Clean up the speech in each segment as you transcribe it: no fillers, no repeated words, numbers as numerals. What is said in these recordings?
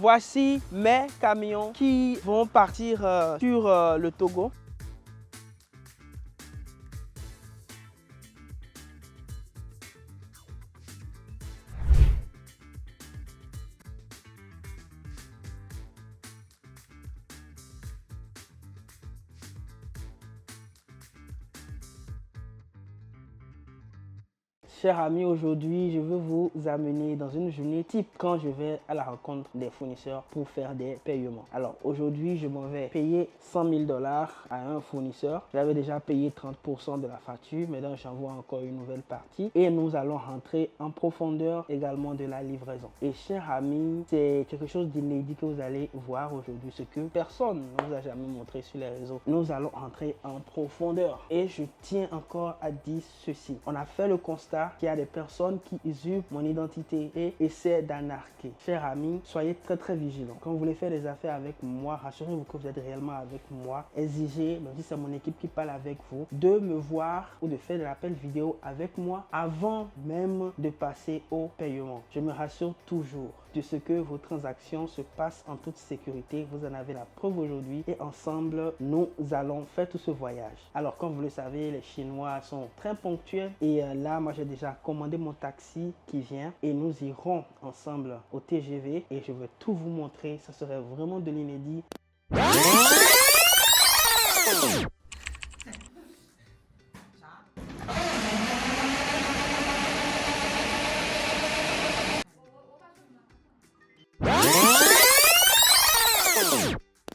voici mes camions qui vont partir sur le Togo. Chers amis, aujourd'hui, je veux vous amener dans une journée type quand je vais à la rencontre des fournisseurs pour faire des paiements. Alors aujourd'hui, je m'en vais payer 100 000 $ à un fournisseur. J'avais déjà payé 30% de la facture, mais donc j'envoie encore une nouvelle partie et nous allons rentrer en profondeur également de la livraison. Et chers amis, c'est quelque chose d'inédit que vous allez voir aujourd'hui, ce que personne ne vous a jamais montré sur les réseaux. Nous allons entrer en profondeur et je tiens encore à dire ceci. On a fait le constat qu'il y a des personnes qui usurpent mon identité et essaient d'anarquer. Chers amis, soyez très vigilants. Quand vous voulez faire des affaires avec moi, rassurez-vous que vous êtes réellement avec moi. Exigez, même si c'est mon équipe qui parle avec vous, de me voir ou de faire de l'appel vidéo avec moi avant même de passer au paiement. Je me rassure toujours de ce que vos transactions se passent en toute sécurité. Vous en avez la preuve aujourd'hui et ensemble, nous allons faire tout ce voyage. Alors, comme vous le savez, les Chinois sont très ponctuels et là, moi, j'ai déjà commandé mon taxi qui vient et nous irons ensemble au TGV et je vais tout vous montrer. Ça serait vraiment de l'inédit.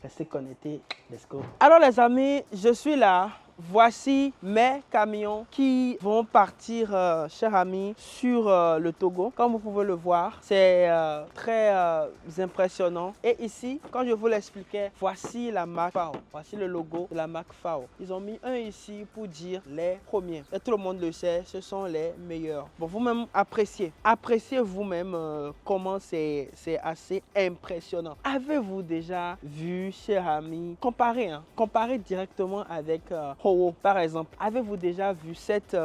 Restez connectés, let's go. Alors les amis, je suis là. Voici mes camions qui vont partir, chers amis, sur le Togo. Comme vous pouvez le voir, c'est très impressionnant. Et ici, quand je vous l'expliquais, voici la marque FAO. Voici le logo de la marque FAO. Ils ont mis un ici pour dire les premiers. Et tout le monde le sait, ce sont les meilleurs. Bon, vous-même appréciez. Appréciez vous-même comment c'est assez impressionnant. Avez-vous déjà vu, chers amis, comparer directement avec par exemple, avez-vous déjà vu cette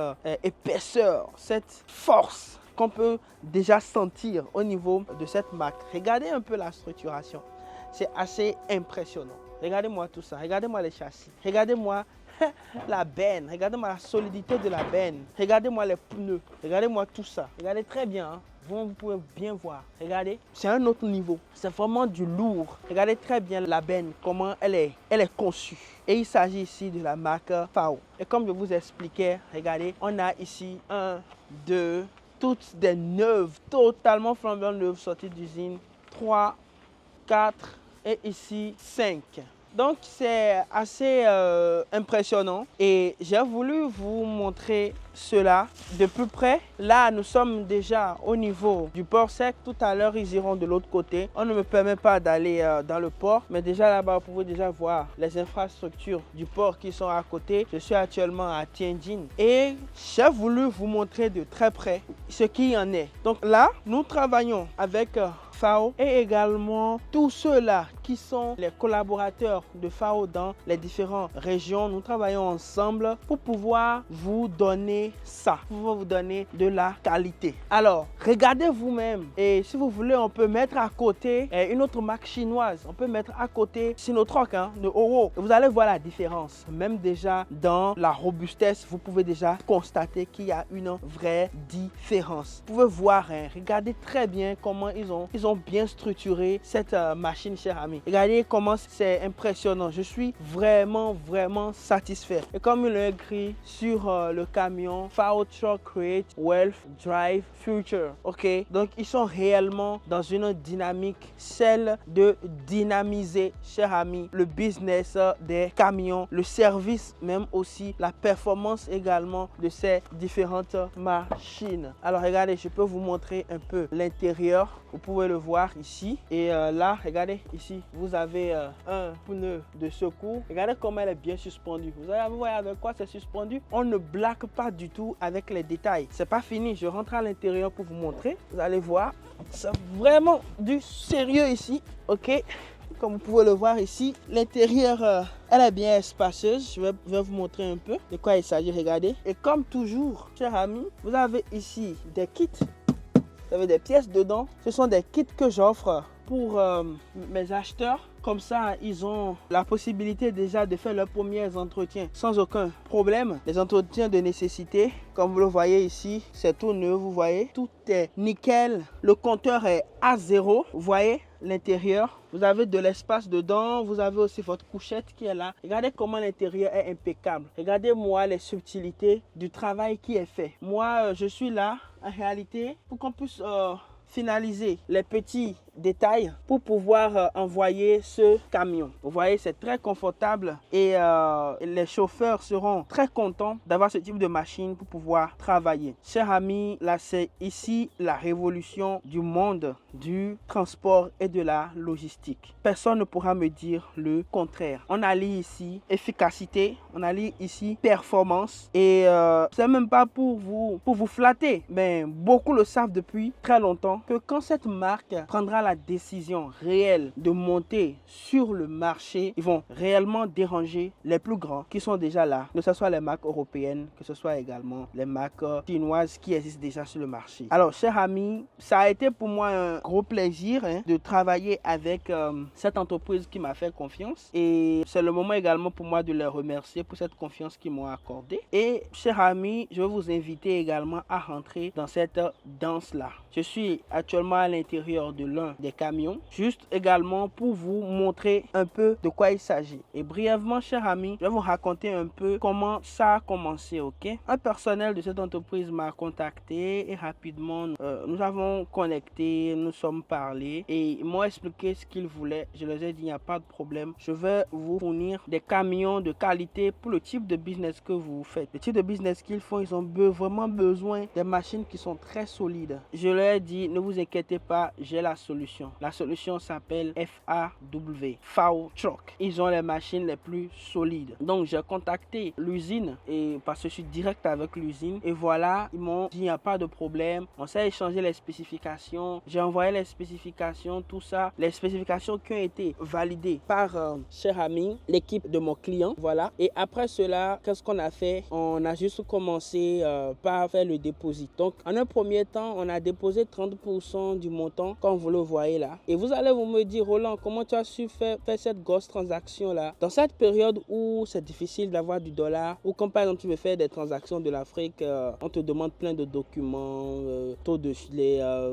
épaisseur, cette force qu'on peut déjà sentir au niveau de cette marque? Regardez un peu la structuration. C'est assez impressionnant. Regardez-moi tout ça. Regardez-moi les châssis. Regardez-moi la benne. Regardez-moi la solidité de la benne. Regardez-moi les pneus. Regardez-moi tout ça. Regardez très bien. Hein? Vous pouvez bien voir. Regardez, c'est un autre niveau. C'est vraiment du lourd. Regardez très bien la benne, comment elle est conçue. Et il s'agit ici de la marque FAO. Et comme je vous expliquais, regardez, on a ici 1, 2, toutes des neuves, totalement flambant neuves, sorties d'usine. 3, 4 et ici 5. Donc c'est assez impressionnant et j'ai voulu vous montrer cela de plus près. Là, nous sommes déjà au niveau du port sec. Tout à l'heure, ils iront de l'autre côté. On ne me permet pas d'aller dans le port, mais déjà là-bas, vous pouvez déjà voir les infrastructures du port qui sont à côté. Je suis actuellement à Tianjin et j'ai voulu vous montrer de très près ce qu'il y en est. Donc là, nous travaillons avec FAO et également tous ceux-là qui sont les collaborateurs de FAO dans les différentes régions. Nous travaillons ensemble pour pouvoir vous donner ça, pour vous donner de la qualité. Alors, regardez vous-même et si vous voulez, on peut mettre à côté une autre marque chinoise. On peut mettre à côté Sinotruk de Oro. Vous allez voir la différence. Même déjà dans la robustesse, vous pouvez déjà constater qu'il y a une vraie différence. Vous pouvez voir, regardez très bien comment ils ont bien structuré cette machine, chers amis. Regardez comment c'est impressionnant. Je suis vraiment satisfait. Et comme il est écrit sur le camion, FAO Truck Create Wealth Drive Future. Ok, donc ils sont réellement dans une dynamique, celle de dynamiser, chers amis, le business des camions, le service même aussi, la performance également de ces différentes machines. Alors regardez, je peux vous montrer un peu l'intérieur. Vous pouvez le voir ici. Et là, regardez ici, vous avez un pneu de secours. Regardez comment elle est bien suspendue. Vous allez voir avec quoi c'est suspendu. On ne blague pas du tout avec les détails. C'est pas fini. Je rentre à l'intérieur pour vous montrer. Vous allez voir, c'est vraiment du sérieux ici. Ok. Comme vous pouvez le voir ici, l'intérieur, elle est bien spacieuse. Je vais vous montrer un peu de quoi il s'agit. Regardez. Et comme toujours, chers amis, vous avez ici des kits. Vous avez des pièces dedans. Ce sont des kits que j'offre pour mes acheteurs. Comme ça, ils ont la possibilité déjà de faire leurs premiers entretiens sans aucun problème. Les entretiens de nécessité, comme vous le voyez ici, c'est tout neuf, vous voyez. Tout est nickel. Le compteur est à 0, vous voyez l'intérieur. Vous avez de l'espace dedans. Vous avez aussi votre couchette qui est là. Regardez comment l'intérieur est impeccable. Regardez-moi les subtilités du travail qui est fait. Moi, je suis là, en réalité, pour qu'on puisse finaliser les petits détails pour pouvoir envoyer ce camion. Vous voyez, c'est très confortable et les chauffeurs seront très contents d'avoir ce type de machine pour pouvoir travailler. Chers amis, là c'est ici la révolution du monde du transport et de la logistique. Personne ne pourra me dire le contraire. On allie ici efficacité, on allie ici performance et c'est même pas pour vous flatter, mais beaucoup le savent depuis très longtemps que quand cette marque prendra la décision réelle de monter sur le marché, ils vont réellement déranger les plus grands qui sont déjà là, que ce soit les marques européennes, que ce soit également les marques chinoises qui existent déjà sur le marché. Alors, chers amis, ça a été pour moi un gros plaisir de travailler avec cette entreprise qui m'a fait confiance et c'est le moment également pour moi de les remercier pour cette confiance qu'ils m'ont accordée. Et, chers amis, je vais vous inviter également à rentrer dans cette danse-là. Je suis actuellement à l'intérieur de l'un des camions, juste également pour vous montrer un peu de quoi il s'agit. Et brièvement, chers amis, je vais vous raconter un peu comment ça a commencé, ok? Un personnel de cette entreprise m'a contacté et rapidement, nous avons connecté, nous sommes parlé et ils m'ont expliqué ce qu'ils voulaient. Je leur ai dit, il n'y a pas de problème. Je vais vous fournir des camions de qualité pour le type de business que vous faites. Le type de business qu'ils font, ils ont vraiment besoin des machines qui sont très solides. Je leur ai dit, ne vous inquiétez pas, j'ai la solution. La solution s'appelle FAW Truck. Ils ont les machines les plus solides. Donc j'ai contacté l'usine et parce que je suis direct avec l'usine et voilà, ils m'ont dit il n'y a pas de problème. On s'est échangé les spécifications. J'ai envoyé les spécifications, tout ça. Les spécifications qui ont été validées par cher ami, l'équipe de mon client. Voilà. Et après cela, qu'est-ce qu'on a fait? On a juste commencé par faire le dépôt. Donc en un premier temps, on a déposé 30% du montant comme vous le voyez là. Et vous allez vous me dire, Roland, comment tu as su faire cette grosse transaction là? Dans cette période où c'est difficile d'avoir du dollar, ou quand par exemple tu veux faire des transactions de l'Afrique, on te demande plein de documents, taux de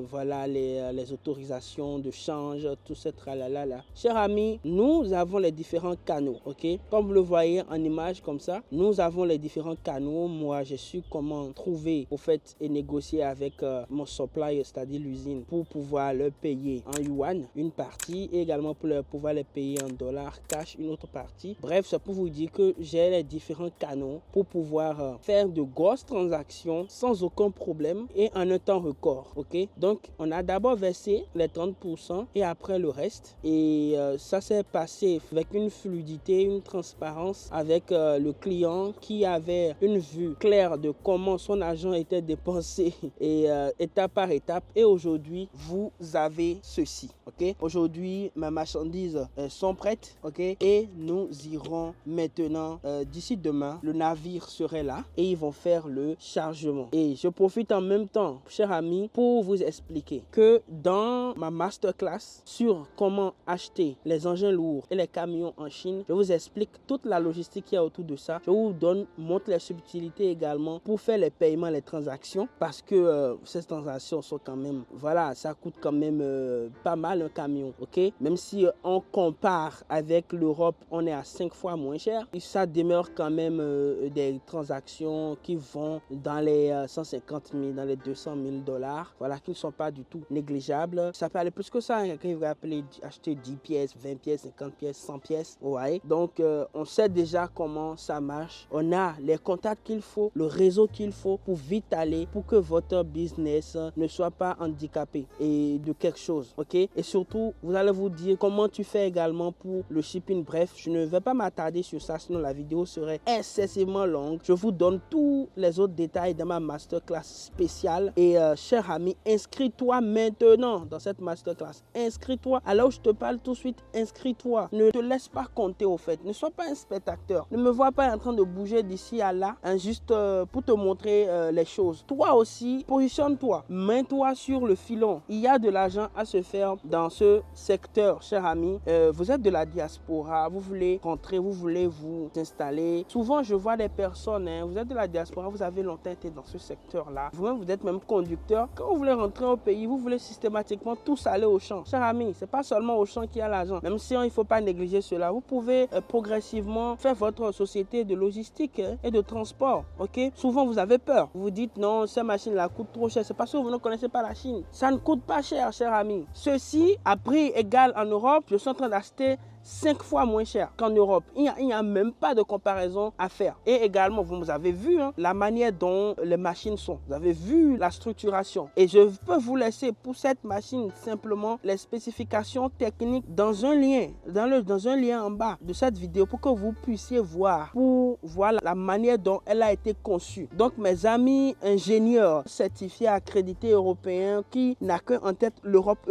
voilà, les autorisations de change, tout ce tralala là. Chers amis, nous avons les différents canaux, ok? Comme vous le voyez en image comme ça, nous avons les différents canaux. Moi, je suis comment trouver, au fait, et négocier avec mon supplier, c'est-à-dire l'usine, pour pouvoir leur payer en yuan une partie et également pour pouvoir les payer en dollars cash une autre partie. Bref, c'est pour vous dire que j'ai les différents canaux pour pouvoir faire de grosses transactions sans aucun problème et en un temps record, ok? Donc, on a d'abord versé les 30% et après le reste et ça s'est passé avec une fluidité, une transparence avec le client qui avait une vue claire de comment son argent était dépensé et étape par étape. Et aujourd'hui, vous avez ceci, ok? Aujourd'hui, mes marchandises sont prêtes, ok? Et nous irons maintenant, d'ici demain, le navire serait là et ils vont faire le chargement. Et je profite en même temps, chers amis, pour vous expliquer que dans ma masterclass sur comment acheter les engins lourds et les camions en Chine, je vous explique toute la logistique qu'il y a autour de ça. Je vous montre les subtilités également pour faire les paiements, les transactions, parce que ces transactions sont quand même, voilà, ça coûte quand même pas mal un camion, ok? Même si on compare avec l'Europe, on est à 5 fois moins cher, et ça demeure quand même des transactions qui vont dans les 150 000, dans les 200 000 dollars, voilà, qui ne sont pas du tout négligeables. Ça peut aller plus que ça, quelqu'un qui va acheter 10 pièces, 20 pièces, 50 pièces, 100 pièces, ouais. Donc, on sait déjà comment ça marche. On a les contacts qu'il faut, le réseau qu'il faut pour vite aller, pour que votre business ne soit pas handicapé et de quelque chose, ok? Et surtout, vous allez vous dire comment tu fais également pour le shipping. Bref, je ne vais pas m'attarder sur ça, sinon la vidéo serait excessivement longue. Je vous donne tous les autres détails dans ma masterclass spéciale. Et cher ami, inscris-toi maintenant dans cette masterclass. Inscris-toi. Alors je te parle tout de suite, inscris-toi. Ne te laisse pas compter au fait. Ne sois pas un spectateur. Ne me vois pas en train de bouger d'ici à là, hein, juste pour te montrer les choses. Toi aussi, positionne-toi. Mets-toi sur le filon. Il y a de l'argent à se faire dans dans ce secteur, chers amis, vous êtes de la diaspora, vous voulez rentrer, vous voulez vous installer. Souvent, je vois des personnes, vous êtes de la diaspora, vous avez longtemps été dans ce secteur-là. Vous-même, vous êtes même conducteur. Quand vous voulez rentrer au pays, vous voulez systématiquement tous aller au champ. Chers amis, c'est pas seulement au champ qu'il y a l'argent. Même si il ne faut pas négliger cela, vous pouvez progressivement faire votre société de logistique et de transport. Ok? Souvent, vous avez peur. Vous vous dites non, cette machine-là coûte trop cher. C'est parce que vous ne connaissez pas la Chine. Ça ne coûte pas cher, chers amis. Ceci, à prix égal en Europe, je suis en train d'acheter 5 fois moins cher qu'en Europe. Il n'y a même pas de comparaison à faire. Et également, vous avez vu la manière dont les machines sont. Vous avez vu la structuration. Et je peux vous laisser pour cette machine simplement les spécifications techniques dans un lien, dans un lien en bas de cette vidéo pour que vous puissiez voir, la manière dont elle a été conçue. Donc, mes amis ingénieurs certifiés, accrédités européens qui n'a qu'en tête l'Europe,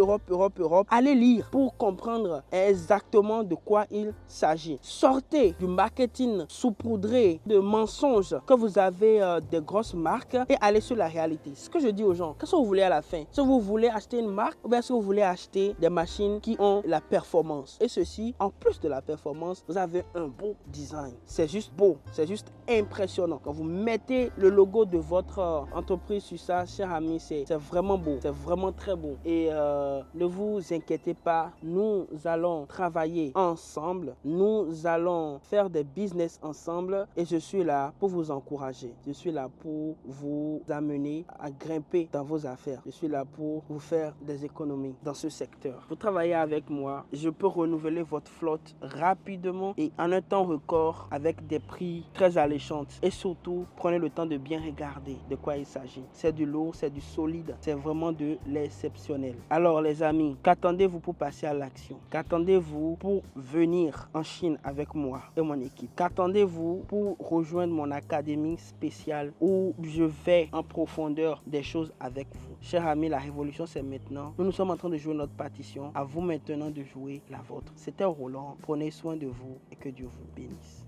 allez lire pour comprendre exactement de quoi il s'agit. Sortez du marketing saupoudré de mensonges que vous avez des grosses marques et allez sur la réalité. Ce que je dis aux gens, qu'est-ce que vous voulez à la fin? Est-ce que vous voulez acheter une marque ou bien est-ce que vous voulez acheter des machines qui ont la performance? Et ceci, en plus de la performance, vous avez un beau design. C'est juste beau, c'est juste impressionnant. Quand vous mettez le logo de votre entreprise sur ça, chers amis, c'est vraiment beau, c'est vraiment très beau. Et ne vous inquiétez pas, nous allons travailler ensemble, nous allons faire des business ensemble et je suis là pour vous encourager. Je suis là pour vous amener à grimper dans vos affaires. Je suis là pour vous faire des économies dans ce secteur. Vous travaillez avec moi, je peux renouveler votre flotte rapidement et en un temps record avec des prix très alléchants. Et surtout, prenez le temps de bien regarder de quoi il s'agit. C'est du lourd, c'est du solide, c'est vraiment de l'exceptionnel. Alors les amis, qu'attendez-vous pour passer à l'action? Qu'attendez-vous pour venir en Chine avec moi et mon équipe? Qu'attendez-vous pour rejoindre mon académie spéciale où je vais en profondeur des choses avec vous? Chers amis, la révolution c'est maintenant. Nous sommes en train de jouer notre partition. À vous maintenant de jouer la vôtre. C'était Roland. Prenez soin de vous et que Dieu vous bénisse.